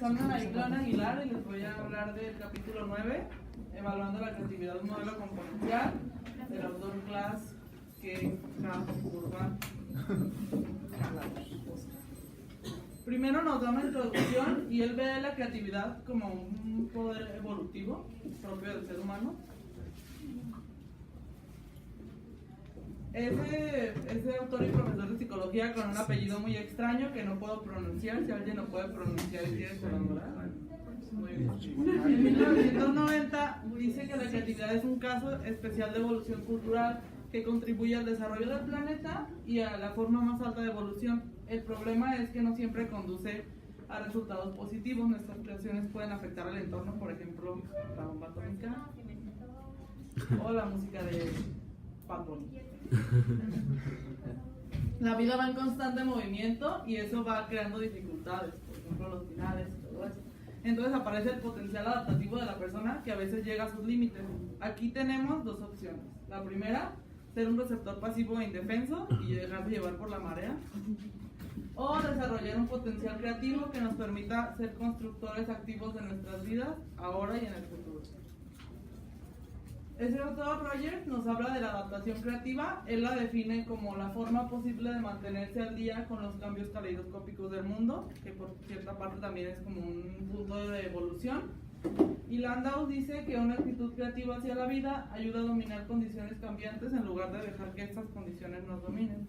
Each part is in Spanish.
Son Ana Aguilar y les voy a hablar del capítulo 9, evaluando la creatividad de un modelo componencial, del autor Klaas Urban. Primero nos da una introducción y él ve la creatividad como un poder evolutivo propio del ser humano. Ese autor y profesor de psicología con un apellido muy extraño que no puedo pronunciar. Si alguien lo puede pronunciar y quiere colaborar. Muy bien. En 1990 dice que la creatividad es un caso especial de evolución cultural que contribuye al desarrollo del planeta y a la forma más alta de evolución. El problema es que no siempre conduce a resultados positivos. Nuestras creaciones pueden afectar al entorno, por ejemplo, la bomba atómica o la música de Bad Bunny. La vida va en constante movimiento y eso va creando dificultades, por ejemplo los finales y todo eso. Entonces aparece el potencial adaptativo de la persona que a veces llega a sus límites. Aquí tenemos dos opciones. La primera, ser un receptor pasivo e indefenso y dejarse llevar por la marea. O desarrollar un potencial creativo que nos permita ser constructores activos de nuestras vidas, ahora y en el futuro. Ese autor, Rogers, nos habla de la adaptación creativa. Él la define como la forma posible de mantenerse al día con los cambios caleidoscópicos del mundo, que por cierta parte también es como un punto de evolución. Y Landau dice que una actitud creativa hacia la vida ayuda a dominar condiciones cambiantes en lugar de dejar que estas condiciones nos dominen.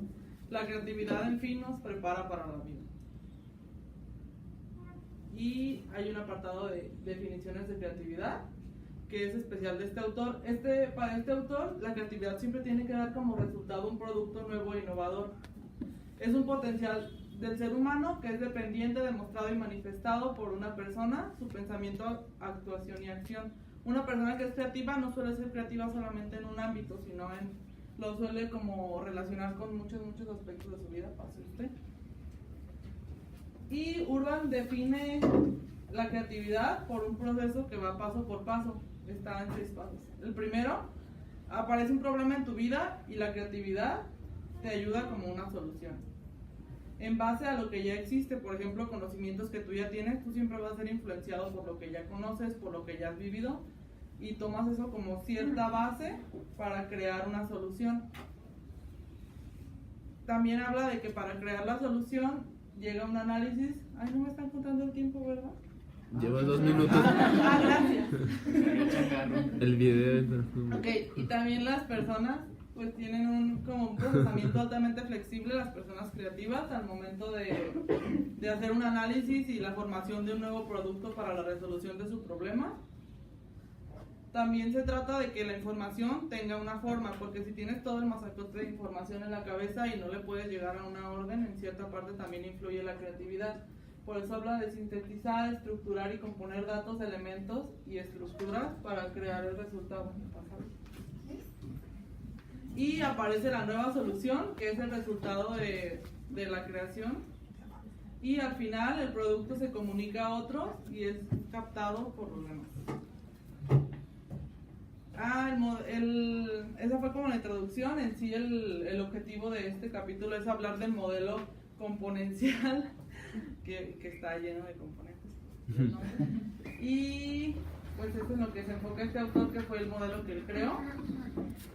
La creatividad, en fin, nos prepara para la vida. Y hay un apartado de definiciones de creatividad que es especial de este autor. Para este autor, la creatividad siempre tiene que dar como resultado un producto nuevo e innovador. Es un potencial del ser humano que es dependiente, demostrado y manifestado por una persona, su pensamiento, actuación y acción. Una persona que es creativa no suele ser creativa solamente en un ámbito, sino lo suele como relacionar con muchos aspectos de su vida. Pase usted. Y Urban define la creatividad por un proceso que va paso por paso. Está en 6 pasos. El primero, aparece un problema en tu vida y la creatividad te ayuda como una solución. En base a lo que ya existe, por ejemplo, conocimientos que tú ya tienes, tú siempre vas a ser influenciado por lo que ya conoces, por lo que ya has vivido, y tomas eso como cierta base para crear una solución. También habla de que para crear la solución llega un análisis. Ay, no me están contando el tiempo, ¿verdad? Lleva 2 minutos. Gracias. El video. Ok, y también las personas pues tienen un procesamiento altamente flexible, las personas creativas, al momento de hacer un análisis y la formación de un nuevo producto para la resolución de su problema. También se trata de que la información tenga una forma, porque si tienes todo el masacote de información en la cabeza y no le puedes llegar a una orden, en cierta parte también influye la creatividad. Por eso habla de sintetizar, estructurar y componer datos, elementos y estructuras para crear el resultado. Y aparece la nueva solución, que es el resultado de la creación. Y al final el producto se comunica a otros y es captado por los demás. Esa fue como la introducción. En sí el objetivo de este capítulo es hablar del modelo componencial que está lleno de componentes. Y pues eso es lo que se enfoca este autor, que fue el modelo que él creó.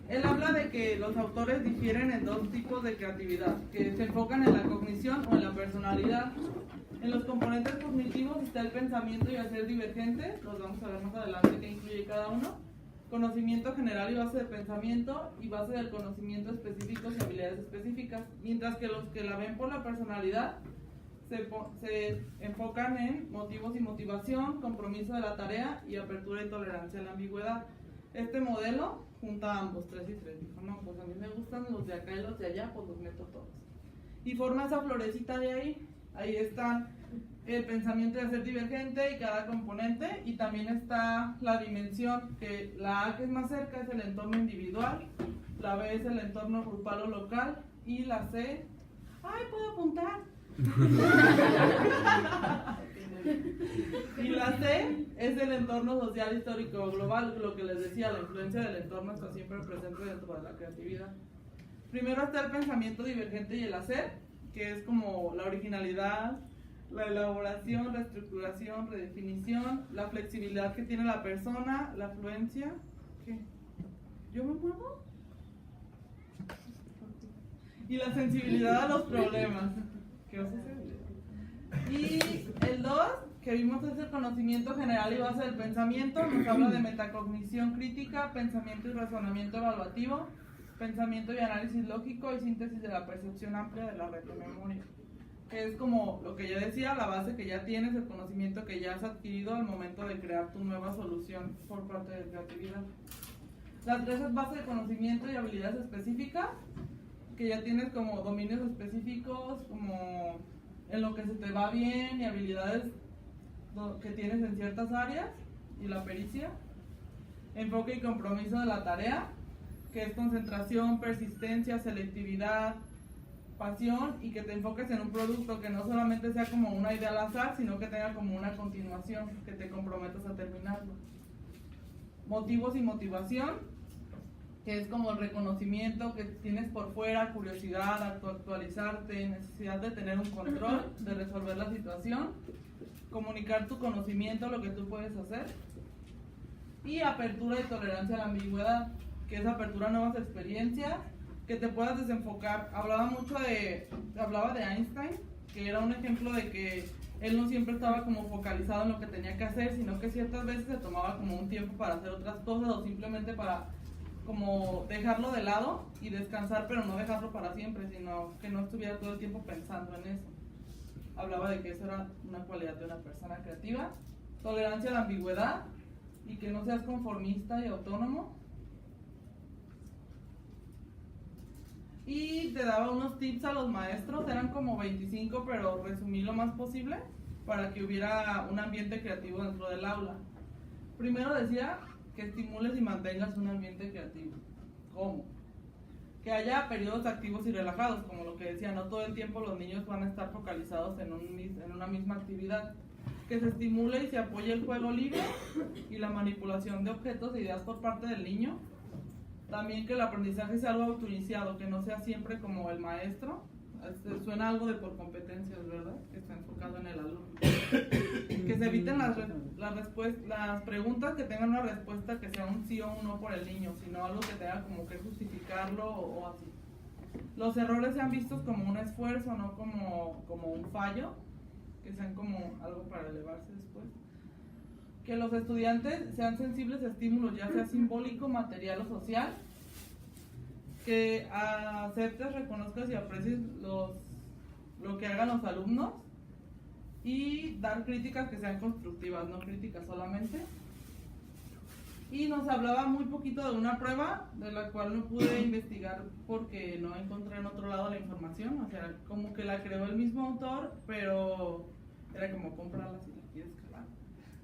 Él habla de que los autores difieren en 2 tipos de creatividad, que se enfocan en la cognición o en la personalidad. En los componentes cognitivos está el pensamiento y hacer divergente, los vamos a ver más adelante que incluye cada uno. Conocimiento general y base de pensamiento, y base del conocimiento específicos y habilidades específicas. Mientras que los que la ven por la personalidad se enfocan en motivos y motivación, compromiso de la tarea y apertura y tolerancia a la ambigüedad. Este modelo junta ambos, 3 y 3. Dijo, no, pues a mí me gustan los de acá y los de allá, pues los meto todos. Y forma esa florecita de ahí. Ahí están el pensamiento de ser divergente y cada componente, y también está la dimensión, que la A, que es más cerca, es el entorno individual, la B es el entorno grupal o local, y la C, ¡ay, puedo apuntar! Y la C es el entorno social, histórico o global. Lo que les decía, la influencia del entorno está siempre presente dentro de la creatividad. Primero está el pensamiento divergente y el hacer, que es como la originalidad, La elaboración, reestructuración, redefinición, la flexibilidad que tiene la persona, la afluencia. ¿Qué? ¿Yo me muevo? Y la sensibilidad a los problemas. ¿Qué os hace? Y el 2, que vimos, es el conocimiento general y base del pensamiento. Nos habla de metacognición crítica, pensamiento y razonamiento evaluativo, pensamiento y análisis lógico y síntesis de la percepción amplia de la red de memoria. Que es como lo que yo decía, la base que ya tienes, el conocimiento que ya has adquirido al momento de crear tu nueva solución por parte de creatividad. La 3 es base de conocimiento y habilidades específicas, que ya tienes como dominios específicos, como en lo que se te va bien y habilidades que tienes en ciertas áreas y la pericia. Enfoque y compromiso de la tarea, que es concentración, persistencia, selectividad, pasión, y que te enfoques en un producto que no solamente sea como una idea al azar, sino que tenga como una continuación, que te comprometas a terminarlo. Motivos y motivación, que es como el reconocimiento que tienes por fuera, curiosidad, actualizarte, necesidad de tener un control, de resolver la situación, comunicar tu conocimiento, lo que tú puedes hacer, y apertura y tolerancia a la ambigüedad, que es apertura a nuevas experiencias, que te puedas desenfocar. Hablaba de Einstein, que era un ejemplo de que él no siempre estaba como focalizado en lo que tenía que hacer, sino que ciertas veces se tomaba como un tiempo para hacer otras cosas o simplemente para como dejarlo de lado y descansar, pero no dejarlo para siempre, sino que no estuviera todo el tiempo pensando en eso. Hablaba de que eso era una cualidad de una persona creativa. Tolerancia a la ambigüedad y que no seas conformista y autónomo. Y te daba unos tips a los maestros, eran como 25, pero resumí lo más posible para que hubiera un ambiente creativo dentro del aula. Primero decía que estimules y mantengas un ambiente creativo. ¿Cómo? Que haya periodos activos y relajados, como lo que decía, no todo el tiempo los niños van a estar focalizados en una misma actividad. Que se estimule y se apoye el juego libre y la manipulación de objetos e ideas por parte del niño. También que el aprendizaje sea algo autoiniciado, que no sea siempre como el maestro. Suena algo de por competencias, ¿verdad? Que está enfocado en el alumno. Que se eviten las preguntas que tengan una respuesta que sea un sí o un no por el niño, sino algo que tenga como que justificarlo o así. Los errores sean vistos como un esfuerzo, no como un fallo, que sean como algo para elevarse después. Que los estudiantes sean sensibles a estímulos, ya sea simbólico, material o social. Que aceptes, reconozcas y aprecies lo que hagan los alumnos. Y dar críticas que sean constructivas, no críticas solamente. Y nos hablaba muy poquito de una prueba, de la cual no pude investigar porque no encontré en otro lado la información. O sea, como que la creó el mismo autor, pero era como cómprala si la quieres calar.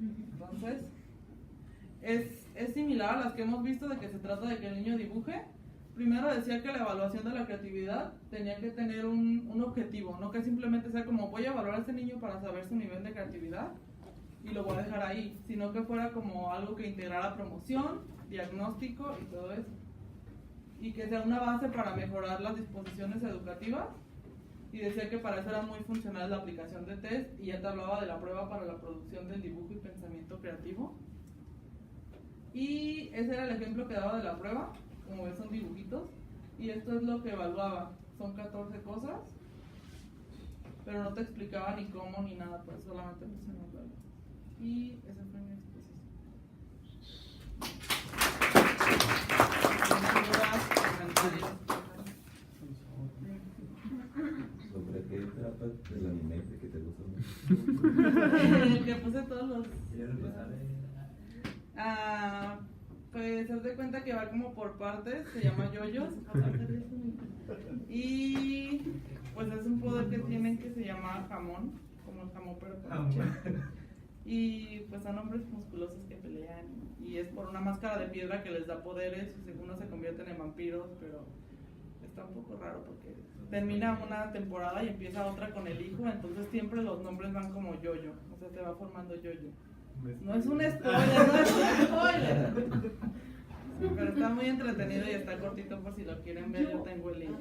Entonces, es similar a las que hemos visto de que se trata de que el niño dibuje. Primero decía que la evaluación de la creatividad tenía que tener un objetivo, no que simplemente sea como voy a evaluar a este niño para saber su nivel de creatividad y lo voy a dejar ahí, sino que fuera como algo que integrara promoción, diagnóstico y todo eso. Y que sea una base para mejorar las disposiciones educativas. Y decía que para eso era muy funcional la aplicación de test, y ya te hablaba de la prueba para la producción del dibujo y pensamiento creativo. Y ese era el ejemplo que daba de la prueba, como ves son dibujitos, y esto es lo que evaluaba, son 14 cosas, pero no te explicaba ni cómo ni nada, pues solamente puse nombres. Y esa fue mi exposición. ¿Sobre qué trata el anime que te gusta mucho? El que puse todos los... pues haz de cuenta que va como por partes, se llama yoyos. Y pues es un poder que tienen que se llama jamón, como el jamón pero con leche. Y pues son hombres musculosos que pelean, y es por una máscara de piedra que les da poderes y según no se convierten en vampiros, pero está un poco raro porque termina una temporada y empieza otra con el hijo, entonces siempre los nombres van como yoyo, o sea, se va formando yoyo. No es un spoiler, no es un spoiler. Pero está muy entretenido y está cortito por si lo quieren ver, yo tengo el link.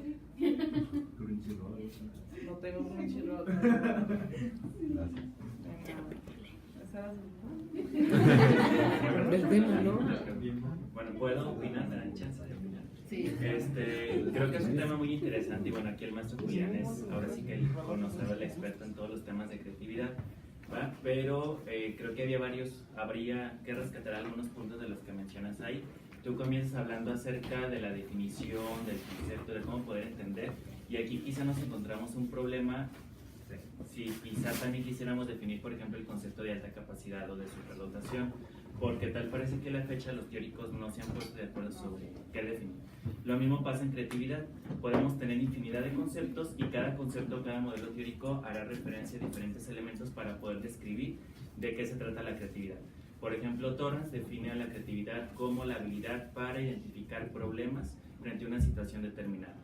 No tengo Crunchyroll. Gracias. El tema, ¿no? Bueno, ¿puedo opinar? ¿Me dan chance de opinar? Sí. Creo que es un tema muy interesante y bueno, aquí el maestro Julián es ahora sí que el conocedor, el experto en todos los temas de creatividad, ¿va? Pero creo que habría que rescatar algunos puntos de los que mencionas ahí. Tú comienzas hablando acerca de la definición, del concepto, de cómo poder entender, y aquí quizá nos encontramos un problema. Si quizá también quisiéramos definir, por ejemplo, el concepto de alta capacidad o de superdotación, porque tal parece que a la fecha los teóricos no se han puesto de acuerdo sobre qué definir. Lo mismo pasa en creatividad. Podemos tener infinidad de conceptos y cada concepto, cada modelo teórico hará referencia a diferentes elementos para poder describir de qué se trata la creatividad. Por ejemplo, Torrance define a la creatividad como la habilidad para identificar problemas frente a una situación determinada.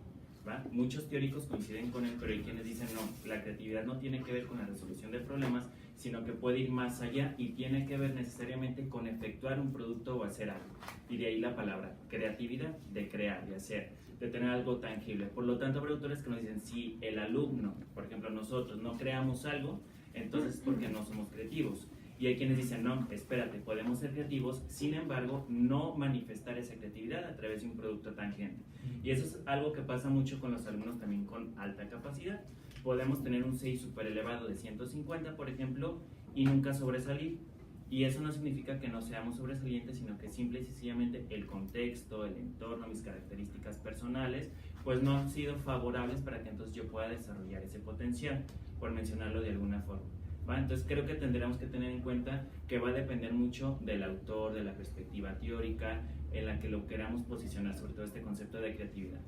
¿Va? Muchos teóricos coinciden con él, pero hay quienes dicen no, la creatividad no tiene que ver con la resolución de problemas, sino que puede ir más allá y tiene que ver necesariamente con efectuar un producto o hacer algo. Y de ahí la palabra creatividad, de crear, de hacer, de tener algo tangible. Por lo tanto, hay autores que nos dicen, si el alumno, por ejemplo nosotros, no creamos algo, entonces es porque no somos creativos. Y hay quienes dicen, no, espérate, podemos ser creativos, sin embargo, no manifestar esa creatividad a través de un producto tangente. Y eso es algo que pasa mucho con los alumnos también con alta capacidad. Podemos tener un 6 súper elevado de 150, por ejemplo, y nunca sobresalir. Y eso no significa que no seamos sobresalientes, sino que simple y sencillamente el contexto, el entorno, mis características personales, pues no han sido favorables para que entonces yo pueda desarrollar ese potencial, por mencionarlo de alguna forma. ¿Va? Entonces creo que tendremos que tener en cuenta que va a depender mucho del autor, de la perspectiva teórica en la que lo queramos posicionar, sobre todo este concepto de creatividad.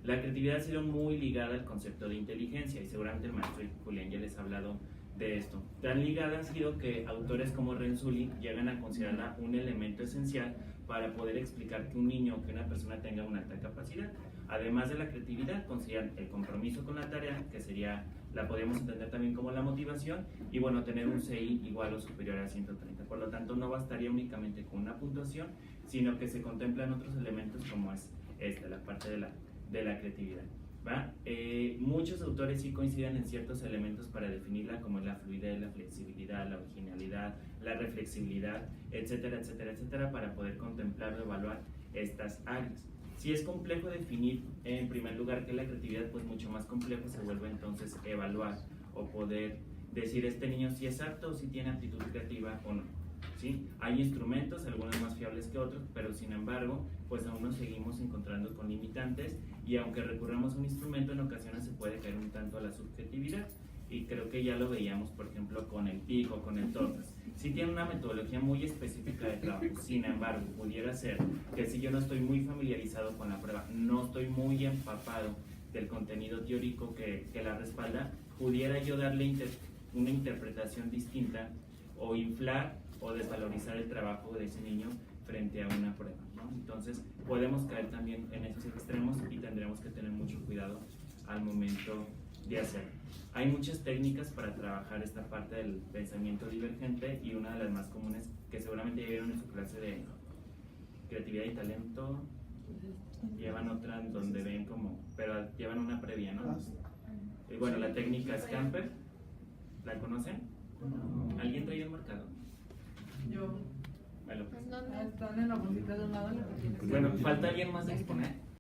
La creatividad ha sido muy ligada al concepto de inteligencia y seguramente el maestro Julián ya les ha hablado de esto. Tan ligada ha sido que autores como Renzulli llegan a considerarla un elemento esencial para poder explicar que un niño o que una persona tenga una alta capacidad. Además de la creatividad, consideran el compromiso con la tarea, que sería, la podemos entender también como la motivación, y bueno, tener un CI igual o superior a 130. Por lo tanto, no bastaría únicamente con una puntuación, sino que se contemplan otros elementos como es la parte de la creatividad. ¿Va? Muchos autores sí coinciden en ciertos elementos para definirla, como la fluidez, la flexibilidad, la originalidad, la reflexibilidad, etcétera, etcétera, etcétera, para poder contemplar o evaluar estas áreas. Si es complejo definir en primer lugar qué es la creatividad, pues mucho más complejo se vuelve entonces evaluar o poder decir este niño si es apto o si tiene aptitud creativa o no. ¿Sí? Hay instrumentos, algunos más fiables que otros, pero sin embargo, pues aún nos seguimos encontrando con limitantes y aunque recurramos a un instrumento, en ocasiones se puede caer un tanto a la subjetividad. Y creo que ya lo veíamos, por ejemplo, con el PIC o con el Torrance. Sí tiene una metodología muy específica de trabajo, sin embargo, pudiera ser que si yo no estoy muy familiarizado con la prueba, no estoy muy empapado del contenido teórico que la respalda, pudiera yo darle una interpretación distinta o inflar o desvalorizar el trabajo de ese niño frente a una prueba, ¿no? Entonces, podemos caer también en esos extremos y tendremos que tener mucho cuidado al momento de hacerlo. Hay muchas técnicas para trabajar esta parte del pensamiento divergente y una de las más comunes que seguramente ya vieron en su clase de creatividad y talento, llevan otra donde ven como, pero llevan una previa, ¿no? Bueno, la técnica Scamper, ¿la conocen? ¿Alguien trae el marcador? Yo. Bueno, pues. Están en la bolsita de un lado. Bueno, ¿falta alguien más de exponer?